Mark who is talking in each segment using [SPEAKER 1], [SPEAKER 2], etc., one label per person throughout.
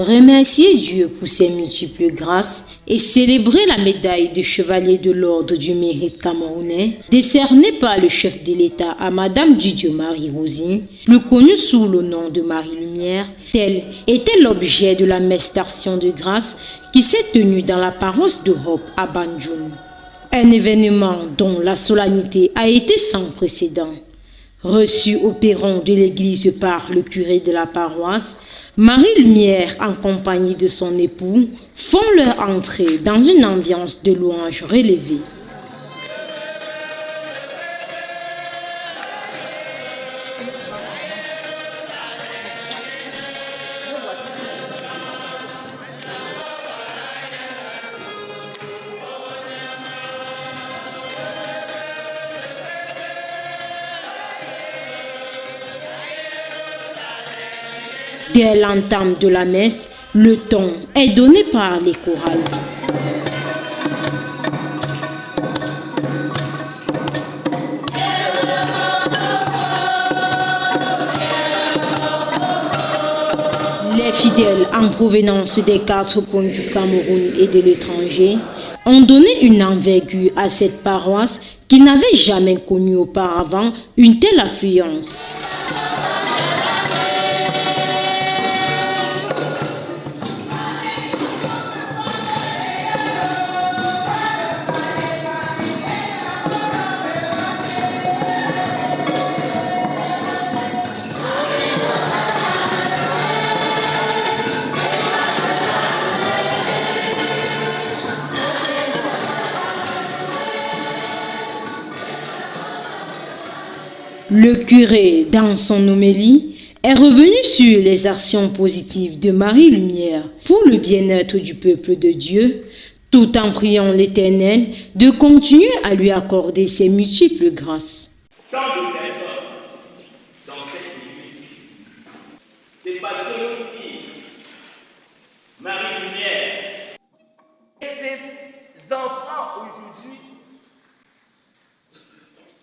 [SPEAKER 1] remercier Dieu pour ses multiples grâces et célébrer la médaille de chevalier de l'ordre du mérite camerounais décernée par le chef de l'État à Madame Didier Marie-Rosine, plus connue sous le nom de Marie Lumière, tel était l'objet de la messe d'action de grâce qui s'est tenue dans la paroisse de Hope à Banjul. Un événement dont la solennité a été sans précédent. Reçue au perron de l'église par le curé de la paroisse, Marie Lumière, en compagnie de son époux, font leur entrée dans une ambiance de louange relevée. Dès l'entame de la messe, le ton est donné par les chorales. Les fidèles en provenance des 4 coins du Cameroun et de l'étranger ont donné une envergure à cette paroisse qui n'avait jamais connu auparavant une telle affluence. Le curé, dans son homélie, est revenu sur les actions positives de Marie Lumière pour le bien-être du peuple de Dieu, tout en priant l'Éternel de continuer à lui accorder ses multiples grâces.
[SPEAKER 2] Tant de personnes dans cette église, c'est pas seulement une fille, Marie Lumière. Et ces enfants aujourd'hui,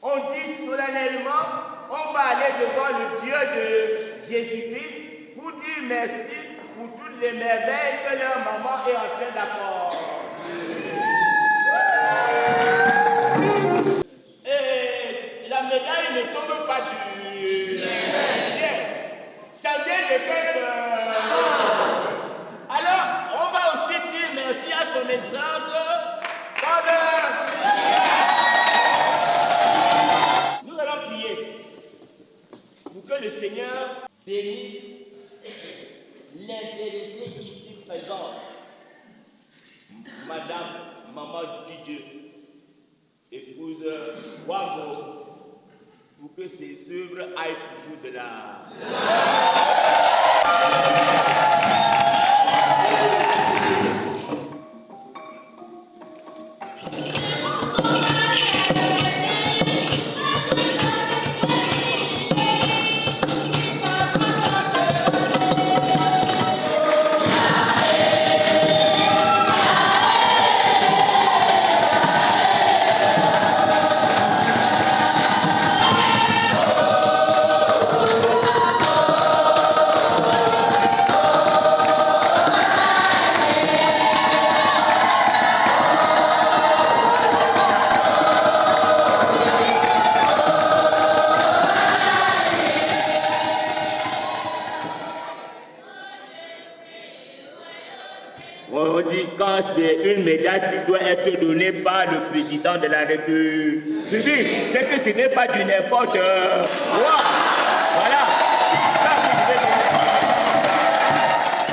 [SPEAKER 2] on dit solennellement, on va aller devant le Dieu de Jésus-Christ pour dire merci pour toutes les merveilles que leur maman est en train d'accorder. Et la médaille ne tombe pas du ciel. Ça vient de quelque... Alors, on va aussi dire merci à son excellence Nous allons prier pour que le Seigneur bénisse l'intéressé ici présent, Madame Maman Didier, épouse Wango, pour que ses œuvres aillent toujours de la... On dit quand c'est une médaille qui doit être donnée par le président de la République, c'est que ce n'est pas du n'importe quoi. Voilà.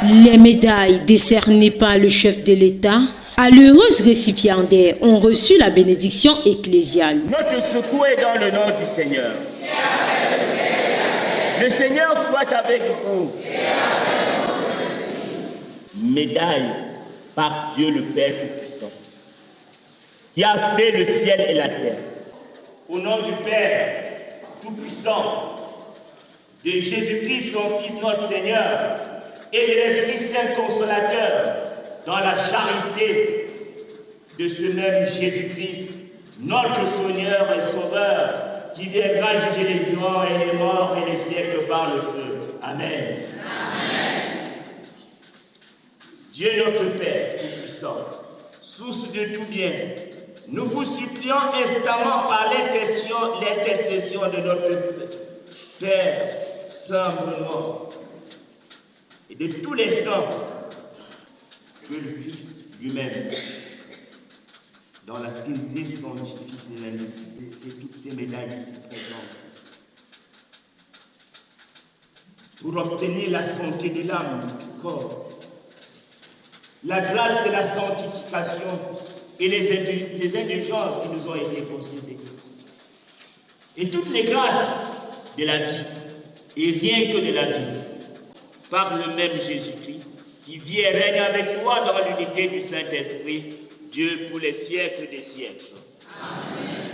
[SPEAKER 1] Les médailles décernées par le chef de l'État à l'heureuse récipiendaire ont reçu la bénédiction ecclésiale.
[SPEAKER 2] Notre secours est dans le nom du Seigneur. Le Seigneur soit avec vous. Médaille par Dieu le Père Tout-Puissant, qui a fait le ciel et la terre. Au nom du Père Tout-Puissant, de Jésus-Christ, son Fils, notre Seigneur, et de l'Esprit Saint Consolateur, dans la charité de ce même Jésus-Christ, notre Seigneur et Sauveur, qui viendra juger les vivants et les morts et les siècles par le feu. Amen. Amen. Dieu notre Père Tout-Puissant, source de tout bien, nous vous supplions instamment par l'intercession de notre Père Saint Benoît et de tous les saints, que le Christ lui-même, dans la pureté de son Fils et l'iniquité, c'est toutes ces médailles ici présentes, pour obtenir la santé de l'âme, du corps, la grâce de la sanctification et les indulgences qui nous ont été concédées, et toutes les grâces de la vie, et rien que de la vie, par le même Jésus-Christ, qui vit et règne avec toi dans l'unité du Saint-Esprit, Dieu pour les siècles des siècles. Amen.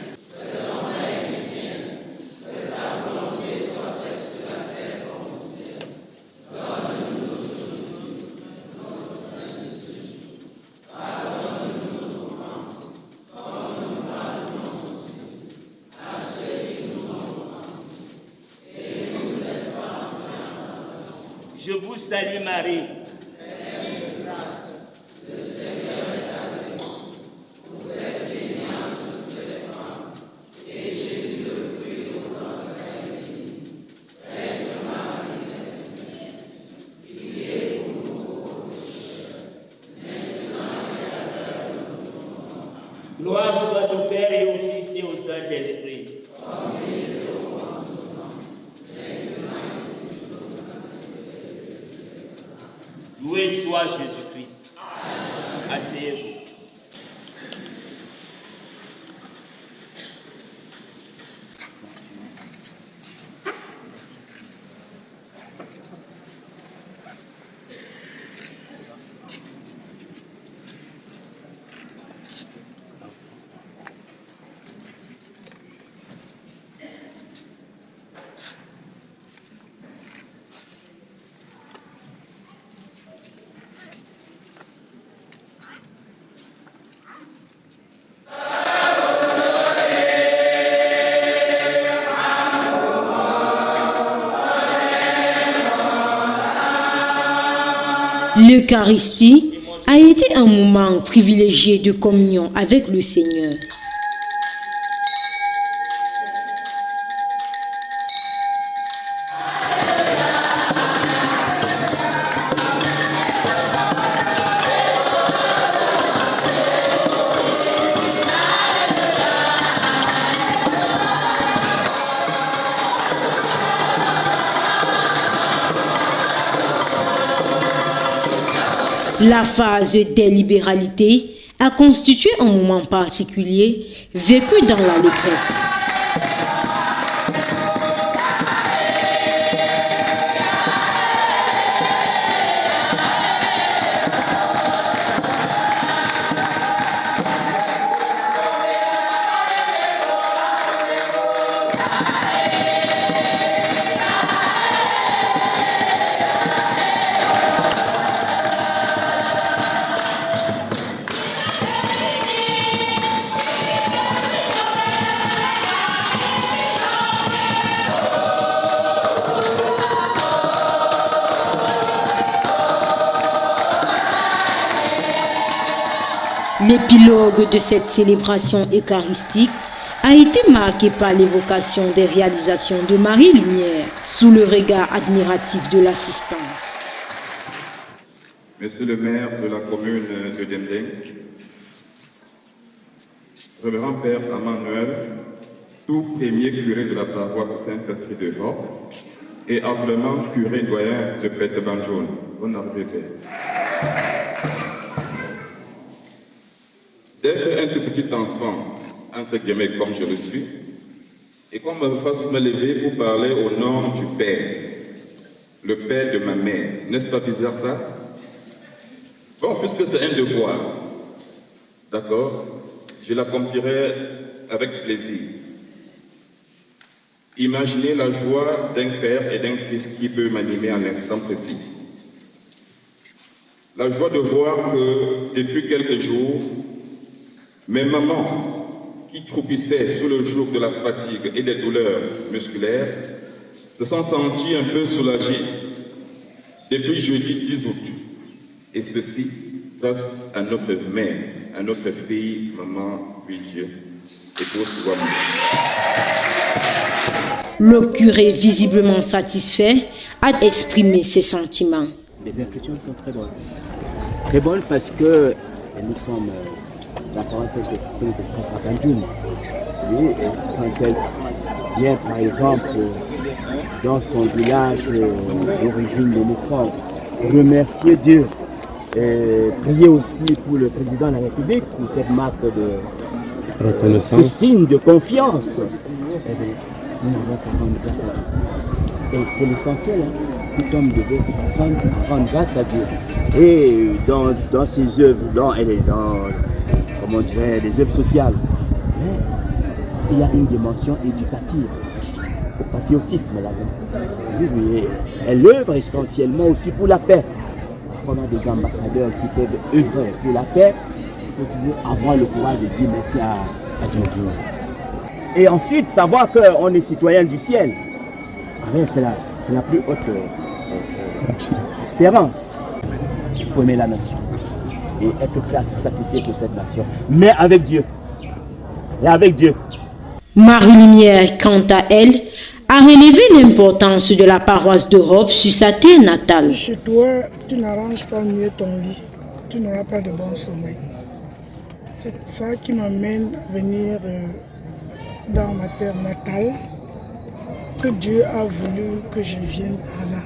[SPEAKER 2] Je vous salue Marie. Pleine de grâce, le Seigneur est avec vous. Vous êtes bénie entre toutes les femmes, et Jésus, le fruit de vos entrailles, est béni. Sainte Marie, Mère de Dieu, priez pour nous pauvres pécheurs, maintenant et à l'heure de notre mort. Gloire soit au Père et au Fils et au Saint-Esprit. Comme il était au commencement, maintenant et toujours. Loué soit Jésus-Christ. Asseyez-vous.
[SPEAKER 1] L'Eucharistie a été un moment privilégié de communion avec le Seigneur. La phase des libéralités a constitué un moment particulier vécu dans l'allégresse. L'épilogue de cette célébration eucharistique a été marqué par l'évocation des réalisations de Marie Lumière sous le regard admiratif de l'assistance.
[SPEAKER 3] Monsieur le maire de la commune de Dendeng, Révérend Père Emmanuel, tout premier curé de la paroisse Saint-Esprit de Europe, et actuellement curé doyen de Pète-Banjoun. Bonne arrivée, Père. D'être un tout petit enfant, entre guillemets comme je le suis, et qu'on me fasse me lever pour parler au nom du Père, le Père de ma mère. N'est-ce pas bizarre ça? Bon, puisque c'est un devoir, d'accord, je l'accomplirai avec plaisir. Imaginez la joie d'un père et d'un fils qui peut m'animer à l'instant précis. La joie de voir que depuis quelques jours, mes mamans, qui troupissaient sous le joug de la fatigue et des douleurs musculaires, se sont senties un peu soulagées depuis jeudi 10 août. Et ceci grâce à notre mère, à notre fille, maman, puis Dieu, et pour pouvoir
[SPEAKER 1] Le curé, visiblement satisfait, a exprimé ses sentiments.
[SPEAKER 4] Les impressions sont très bonnes. Très bonnes parce que nous sommes la parole Saint-Esprit de Papa Ganjoum. Oui, et quand elle vient par exemple dans son village d'origine de naissance, remercier Dieu et prier aussi pour le président de la République pour cette marque de reconnaissance, ce signe de confiance. Eh bien, nous n'avons qu'à rendre grâce à Dieu. Et c'est l'essentiel, hein. Tout homme devait rendre grâce à Dieu. Et dans ses œuvres, comment dirais, les œuvres sociales, il y a une dimension éducative, au patriotisme là-bas. Oui, elle œuvre essentiellement aussi pour la paix. On a des ambassadeurs qui peuvent œuvrer pour la paix. Il faut toujours avoir le courage de dire merci à Dieu. Et ensuite, savoir qu'on est citoyen du ciel. C'est la plus haute espérance. Il faut aimer la nation et être prêt à se sacrifier pour cette nation. Mais avec Dieu. Et avec Dieu.
[SPEAKER 1] Marie Lumière, quant à elle, a relevé l'importance de la paroisse d'Europe sur sa terre natale.
[SPEAKER 5] Si chez toi, tu n'arranges pas mieux ton lit, tu n'auras pas de bon sommeil. C'est ça qui m'amène à venir dans ma terre natale, que Dieu a voulu que je vienne par là.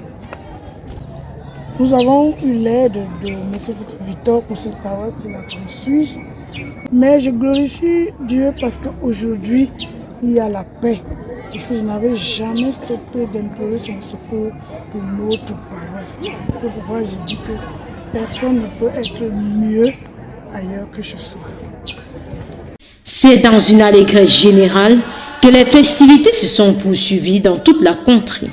[SPEAKER 5] Nous avons eu l'aide de M. Victor pour cette paroisse qu'il a construite. Mais je glorifie Dieu parce qu'aujourd'hui, il y a la paix. Et si je n'avais jamais stoppé d'implorer son secours pour notre paroisse. C'est pourquoi j'ai dit que personne ne peut être mieux ailleurs que je sois.
[SPEAKER 1] C'est dans une allégresse générale que les festivités se sont poursuivies dans toute la contrée.